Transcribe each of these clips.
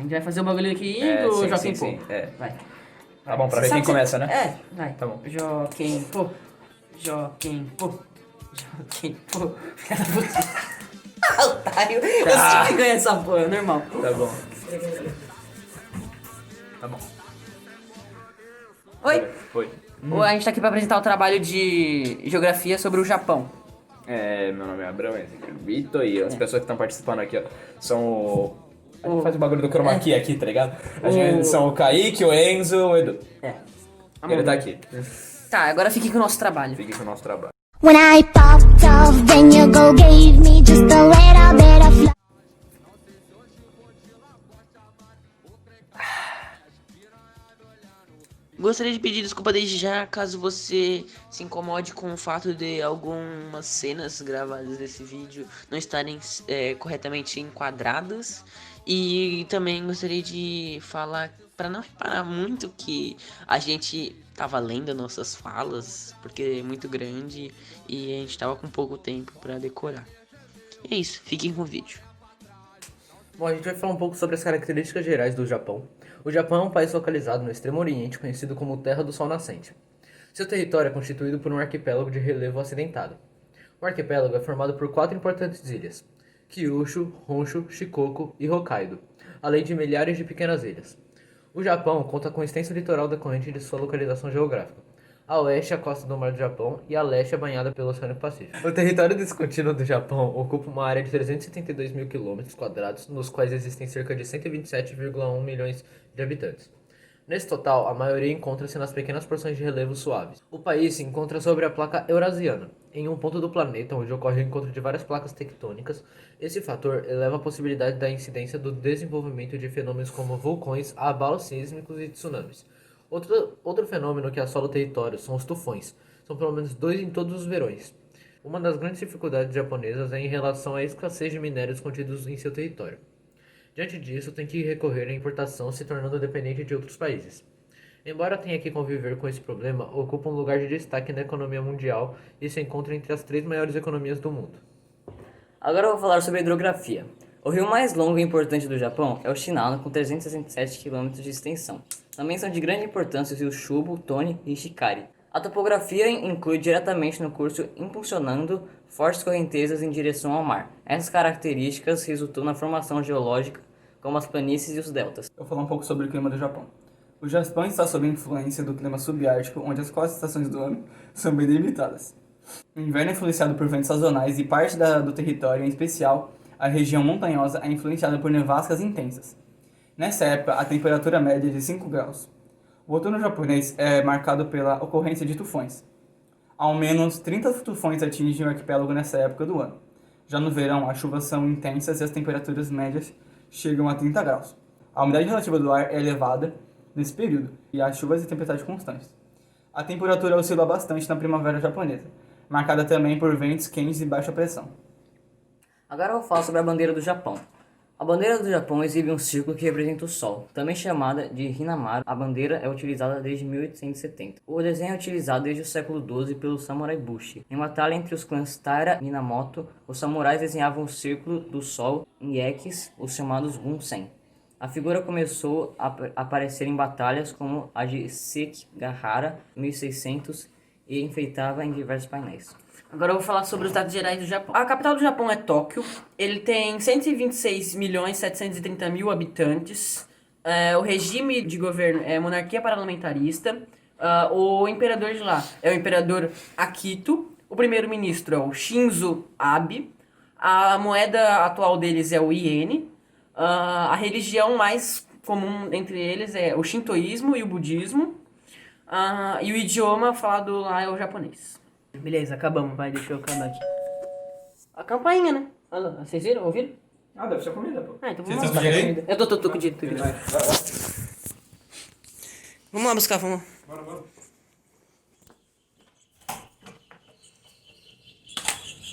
gente vai fazer o bagulho aqui do sim, Joaquim sim, Pô. sim, é. Vai. Tá bom, pra ver Sabe quem começa, né? É, vai. Tá bom. Joaquim Pô. Joaquim Pô. Joaquim Pô. Filha da puta. Otário. Eu sempre ganho essa porra, normal. Tá bom. Tá bom. Oi. Oi. A gente tá aqui pra apresentar o trabalho de geografia sobre o Japão. Meu nome é Abrão, esse aqui é o Vitor, e as pessoas que estão participando aqui, ó, são o... A gente faz o bagulho do chroma key aqui, tá ligado? A gente são o Kaique, o Enzo, o Edu. E ele tá aqui. Tá, agora fique com o nosso trabalho. Fique com o nosso trabalho. When I popped off, then you go gave me just a little bit of love. Gostaria de pedir desculpa desde já caso você se incomode com o fato de algumas cenas gravadas desse vídeo não estarem corretamente enquadradas. E também gostaria de falar para não reparar muito que a gente tava lendo nossas falas, porque é muito grande e a gente tava com pouco tempo para decorar. E é isso, fiquem com o vídeo. Bom, a gente vai falar um pouco sobre as características gerais do Japão. O Japão é um país localizado no Extremo Oriente, conhecido como Terra do Sol Nascente. Seu território é constituído por um arquipélago de relevo acidentado. O arquipélago é formado por 4 importantes ilhas: Kyushu, Honshu, Shikoku e Hokkaido, além de milhares de pequenas ilhas. O Japão conta com um extenso litoral decorrente de sua localização geográfica. A oeste a costa do Mar do Japão e a leste é banhada pelo Oceano Pacífico. O território descontínuo do Japão ocupa uma área de 372 mil km², nos quais existem cerca de 127,1 milhões de habitantes. Nesse total, a maioria encontra-se nas pequenas porções de relevo suaves. O país se encontra sobre a placa eurasiana, em um ponto do planeta onde ocorre o encontro de várias placas tectônicas. Esse fator eleva a possibilidade da incidência do desenvolvimento de fenômenos como vulcões, abalos sísmicos e tsunamis. Outro fenômeno que assola o território são os tufões. São pelo menos 2 em todos os verões. Uma das grandes dificuldades japonesas é em relação à escassez de minérios contidos em seu território. Diante disso, tem que recorrer à importação, se tornando dependente de outros países. Embora tenha que conviver com esse problema, ocupa um lugar de destaque na economia mundial e se encontra entre as 3 maiores economias do mundo. Agora eu vou falar sobre a hidrografia. O rio mais longo e importante do Japão é o Shinano, com 367 km de extensão. Também são de grande importância os rios Chubo, Tone e Shikari. A topografia inclui diretamente no curso impulsionando fortes correntezas em direção ao mar. Essas características resultam na formação geológica, como as planícies e os deltas. Eu vou falar um pouco sobre o clima do Japão. O Japão está sob a influência do clima subártico, onde as 4 estações do ano são bem delimitadas. O inverno é influenciado por ventos sazonais e parte do território, em especial a região montanhosa, é influenciada por nevascas intensas. Nessa época, a temperatura média é de 5 graus. O outono japonês é marcado pela ocorrência de tufões. Ao menos 30 tufões atingem o arquipélago nessa época do ano. Já no verão, as chuvas são intensas e as temperaturas médias chegam a 30 graus. A umidade relativa do ar é elevada nesse período, e há chuvas e tempestades constantes. A temperatura oscila bastante na primavera japonesa, marcada também por ventos quentes e baixa pressão. Agora eu vou falar sobre a bandeira do Japão. A bandeira do Japão exibe um círculo que representa o Sol, também chamada de Hinamaru. A bandeira é utilizada desde 1870. O desenho é utilizado desde o século XII pelo samurai Bushi. Em batalha entre os clãs Taira e Minamoto, os samurais desenhavam o círculo do Sol em X, os chamados Bunsen. A figura começou a aparecer em batalhas como a de Sekigahara, 1600, e enfeitava em diversos painéis. Agora eu vou falar sobre os dados gerais do Japão. A capital do Japão é Tóquio. Ele tem 126.730.000 habitantes. O regime de governo é monarquia parlamentarista. O imperador de lá é o imperador Akito. O primeiro-ministro é o Shinzo Abe. A moeda atual deles é o iene. A religião mais comum entre eles é o shintoísmo e o budismo. E o idioma falado lá é o japonês. Beleza, acabamos, vai, deixa eu acabar aqui. A campainha, né? Olha lá, vocês viram? Ouviram? Ah, deve ser comida, pô. Então vamos Vocês lá. estão com dinheiro aí? Eu tô com dinheiro, tô com dinheiro. Vamos lá buscar, vamos lá. Bora, bora.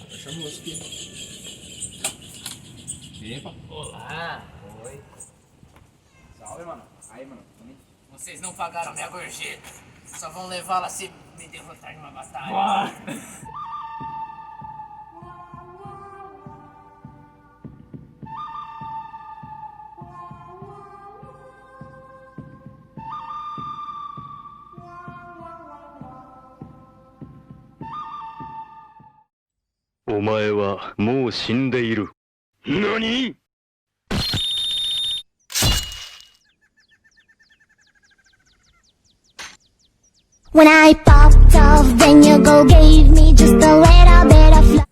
Fecha a música aqui. Epa. Olá. Oi. Salve, mano. Aí, mano. Vocês não pagaram minha gorjeta. Só vão levá-la se me derrotar numa batalha. Bora. 前はもう死んでいる。何？ When I popped off, then you go gave me just a little bit of love.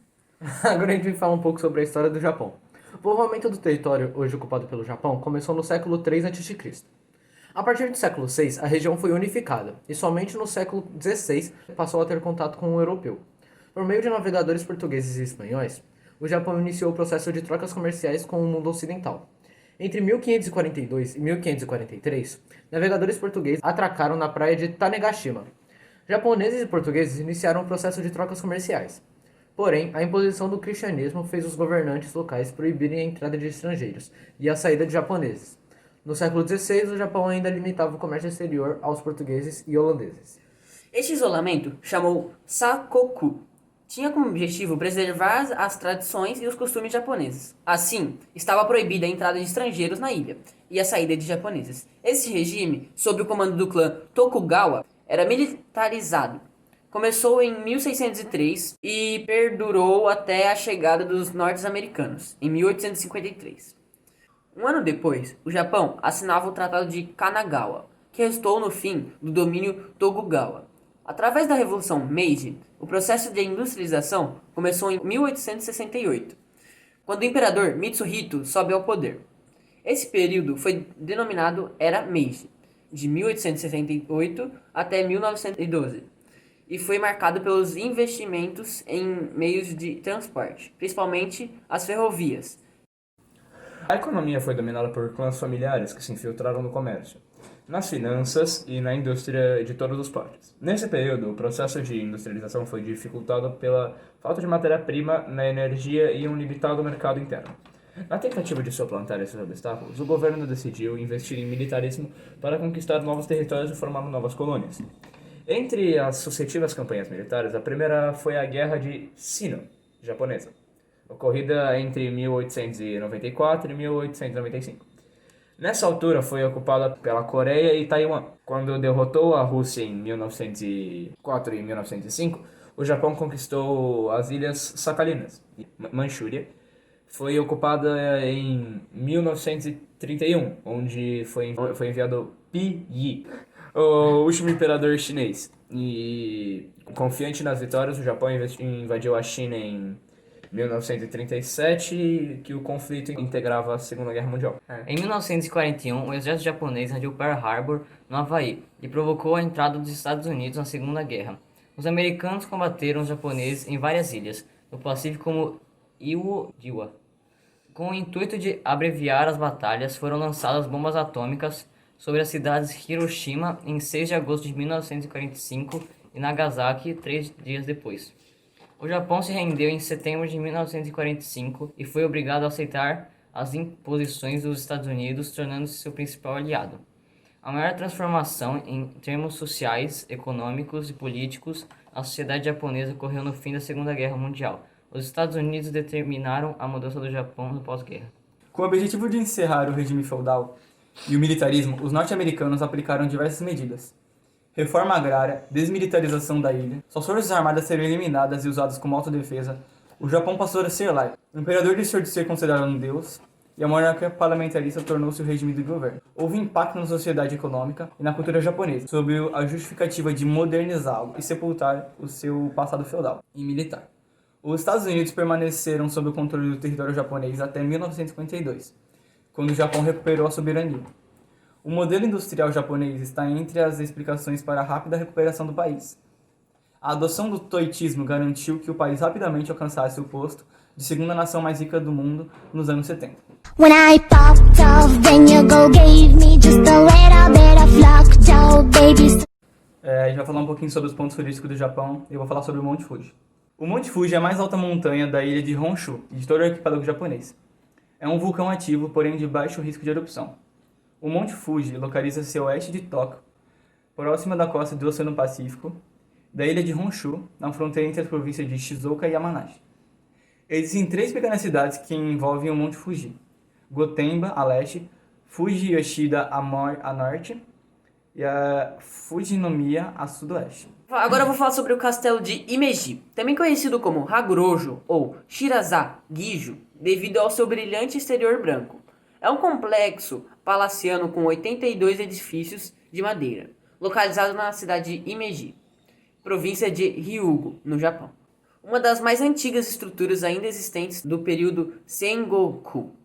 Agora a gente vai falar um pouco sobre a história do Japão. O povoamento do território hoje ocupado pelo Japão começou no século III a.C. A partir do século VI, a região foi unificada, e somente no século XVI passou a ter contato com o europeu. Por meio de navegadores portugueses e espanhóis, o Japão iniciou o processo de trocas comerciais com o mundo ocidental. Entre 1542 e 1543, navegadores portugueses atracaram na praia de Tanegashima. Japoneses e portugueses iniciaram o processo de trocas comerciais. Porém, a imposição do cristianismo fez os governantes locais proibirem a entrada de estrangeiros e a saída de japoneses. No século XVI, o Japão ainda limitava o comércio exterior aos portugueses e holandeses. Este isolamento, chamou Sakoku, tinha como objetivo preservar as tradições e os costumes japoneses. Assim, estava proibida a entrada de estrangeiros na ilha e a saída de japoneses. Esse regime, sob o comando do clã Tokugawa, era militarizado. Começou em 1603 e perdurou até a chegada dos norte-americanos, em 1853. Um ano depois, o Japão assinava o Tratado de Kanagawa, que restou no fim do domínio Tokugawa. Através da Revolução Meiji, o processo de industrialização começou em 1868, quando o imperador Mitsuhito sobe ao poder. Esse período foi denominado Era Meiji, de 1878 até 1912, e foi marcado pelos investimentos em meios de transporte, principalmente as ferrovias. A economia foi dominada por clãs familiares que se infiltraram no comércio, nas finanças e na indústria de todos os portes. Nesse período, o processo de industrialização foi dificultado pela falta de matéria-prima, na energia e um limitado mercado interno. Na tentativa de suplantar esses obstáculos, o governo decidiu investir em militarismo para conquistar novos territórios e formar novas colônias. Entre as sucessivas campanhas militares, a primeira foi a Guerra de Sino, japonesa, ocorrida entre 1894 e 1895. Nessa altura foi ocupada pela Coreia e Taiwan. Quando derrotou a Rússia em 1904 e 1905, o Japão conquistou as ilhas Sakhalinas. Manchúria foi ocupada em 1931, onde foi enviado Pi Yi, o último imperador chinês. E confiante nas vitórias, o Japão invadiu a China em 1937, que o conflito integrava a Segunda Guerra Mundial. Em 1941, o exército japonês invadiu Pearl Harbor, no Havaí, e provocou a entrada dos Estados Unidos na Segunda Guerra. Os americanos combateram os japoneses em várias ilhas, no Pacífico como Iwo Jima. Com o intuito de abreviar as batalhas, foram lançadas bombas atômicas sobre as cidades Hiroshima em 6 de agosto de 1945 e Nagasaki 3 dias depois. O Japão se rendeu em setembro de 1945 e foi obrigado a aceitar as imposições dos Estados Unidos, tornando-se seu principal aliado. A maior transformação em termos sociais, econômicos e políticos na sociedade japonesa ocorreu no fim da Segunda Guerra Mundial. Os Estados Unidos determinaram a mudança do Japão no pós-guerra. Com o objetivo de encerrar o regime feudal e o militarismo, os norte-americanos aplicaram diversas medidas. Reforma agrária, desmilitarização da ilha, suas forças armadas seriam eliminadas e usadas como autodefesa, o Japão passou a ser laico, o imperador deixou de ser considerado um deus, e a monarquia parlamentarista tornou-se o regime do governo. Houve impacto na sociedade econômica e na cultura japonesa, sob a justificativa de modernizá-lo e sepultar o seu passado feudal e militar. Os Estados Unidos permaneceram sob o controle do território japonês até 1952, quando o Japão recuperou a soberania. O modelo industrial japonês está entre as explicações para a rápida recuperação do país. A adoção do toitismo garantiu que o país rapidamente alcançasse o posto de segunda nação mais rica do mundo nos anos 70. When I popped off, then you go gave me just a little bit of lockjaw, baby. A gente vai falar um pouquinho sobre os pontos turísticos do Japão e eu vou falar sobre o Monte Fuji. O Monte Fuji é a mais alta montanha da ilha de Honshu e de todo o arquipélago japonês. É um vulcão ativo, porém de baixo risco de erupção. O Monte Fuji localiza-se a oeste de Tóquio, próxima da costa do Oceano Pacífico, da ilha de Honshu, na fronteira entre as províncias de Shizuoka e Yamanashi. Existem 3 pequenas cidades que envolvem o Monte Fuji: Gotemba, a leste, Fuji Yoshida, a norte, e a Fujinomiya, a sudoeste. Agora eu vou falar sobre o castelo de Imeji, também conhecido como Hagurojo ou Shiraza-gijo, devido ao seu brilhante exterior branco. É um complexo palaciano com 82 edifícios de madeira, localizado na cidade de Imeji, província de Hyūgo, no Japão. Uma das mais antigas estruturas ainda existentes do período Sengoku.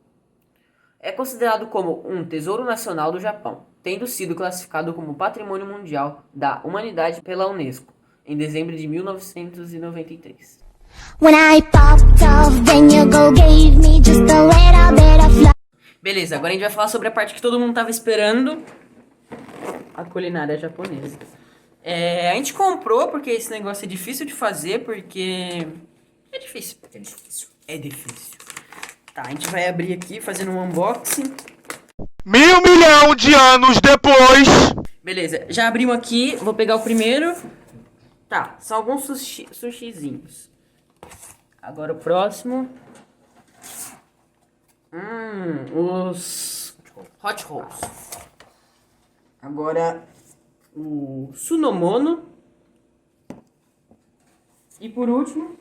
É considerado como um tesouro nacional do Japão, tendo sido classificado como Patrimônio Mundial da Humanidade pela Unesco, em dezembro de 1993. When I popped off, then you go gave me just a little bit of love. Beleza, agora a gente vai falar sobre a parte que todo mundo tava esperando, a culinária japonesa. A gente comprou porque esse negócio é difícil de fazer, porque é difícil. É difícil. Tá, a gente vai abrir aqui fazendo um unboxing. 1.000 milhão de anos depois. Beleza, já abrimos aqui, vou pegar o primeiro. Tá, são alguns sushizinhos. Agora o próximo. Os hot rolls. Agora o sunomono. E por último,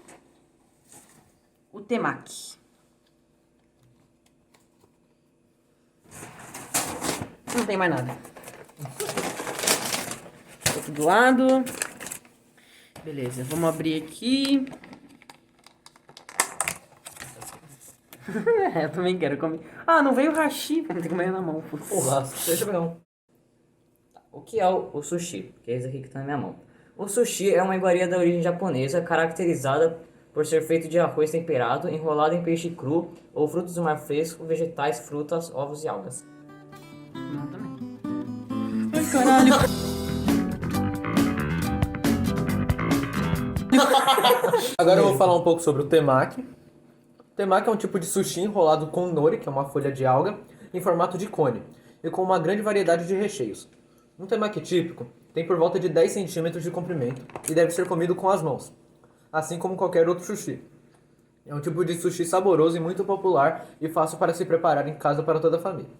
o temaki. Não tem mais nada. Outro do lado. Beleza, vamos abrir aqui. Eu também quero comer. Ah, não veio o hashi. Vamos ter que comer na mão. Porra, deixa eu pegar um. O que é o sushi? Que é esse aqui que tá na minha mão. O sushi é uma iguaria da origem japonesa, caracterizada por ser feito de arroz temperado, enrolado em peixe cru ou frutos do mar fresco, vegetais, frutas, ovos e algas. Não, também. Ai, caralho. Agora eu vou falar um pouco sobre o temaki. O temaki é um tipo de sushi enrolado com nori, que é uma folha de alga, em formato de cone, e com uma grande variedade de recheios. Um temaki típico tem por volta de 10 centímetros de comprimento e deve ser comido com as mãos, assim como qualquer outro sushi. É um tipo de sushi saboroso e muito popular e fácil para se preparar em casa para toda a família.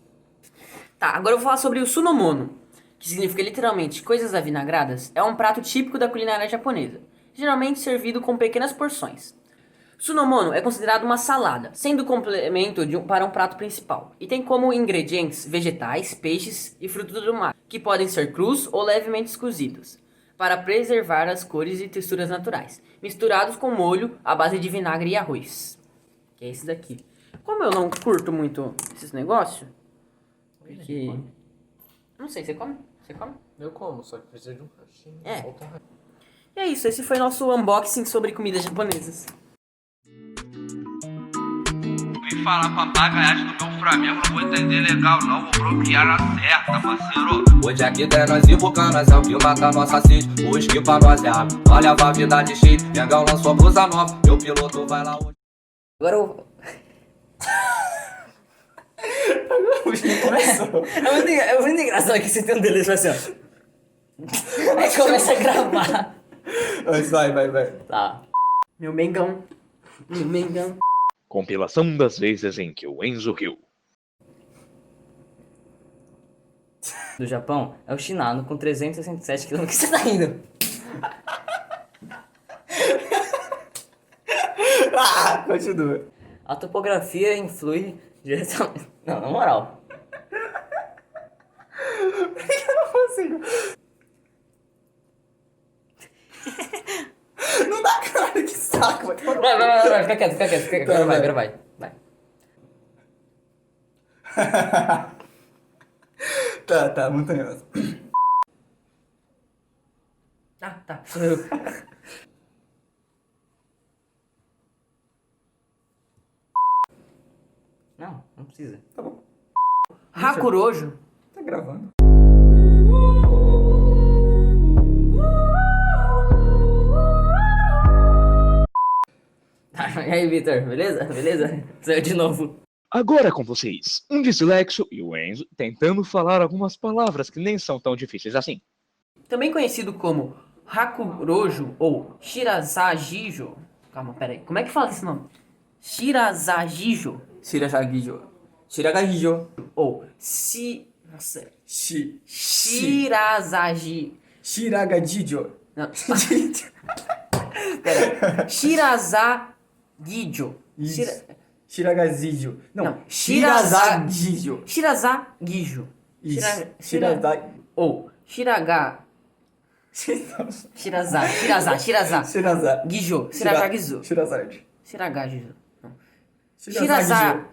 Tá, agora eu vou falar sobre o sunomono, que significa literalmente coisas avinagradas. É um prato típico da culinária japonesa, geralmente servido com pequenas porções. Sunomono é considerado uma salada, sendo complemento para um prato principal, e tem como ingredientes vegetais, peixes e frutos do mar, que podem ser crus ou levemente cozidos, para preservar as cores e texturas naturais, misturados com molho à base de vinagre e arroz, que é esse daqui. Como eu não curto muito esses negócios, porque... Não sei, você come? Você come? Eu como, só que precisa de um rachinho. É. Falta um rachinho. E é isso, esse foi nosso unboxing sobre comidas japonesas. Vem falar papagaiagem do meu Flamengo, não vou entender legal não, vou bloquear na certa, parceiro. Hoje aqui tem nós e Bucanas, é o que mata a nossa sede, hoje que pra nós é água, olha a vida de cheio, Mengão lançou a blusa nova, meu piloto vai lá hoje. Agora eu... Começou. É muito engraçado que você tem um delírio assim, ó. Aí começa a gravar. Mas vai. Tá. Meu Mengão. Meu Mengão. Compilação das vezes em que o Enzo riu. Do Japão é o Shinano com 367 km. Que você tá indo? Continua. A topografia influi diretamente. Não, na moral. Eu não consigo. Não dá, cara, que saco. Vai. Vai, fica quieto. Agora vai. Tá, montanhoso. Tá. Não precisa. Tá bom. Hakurojo. Tá gravando. E aí, Vitor, beleza? Saiu de novo. Agora com vocês, um dislexo e o Enzo tentando falar algumas palavras que nem são tão difíceis assim. Também conhecido como Hakurojo ou Shirazagijo. Calma, pera aí. Como é que fala esse nome? Shirazagijo. Shiragahijo. Ou Shiragagi. Shiragajijo. Não. Pera. Shirazagijo. Shiragazijo. Não, Shirazagijo. Shirazagijo. Isso. Ou Shiraga. Shiraza. Shirazá. Gijo. Shiragagizo. Shirazade. Shiragagizo. Não. Shirazagijo.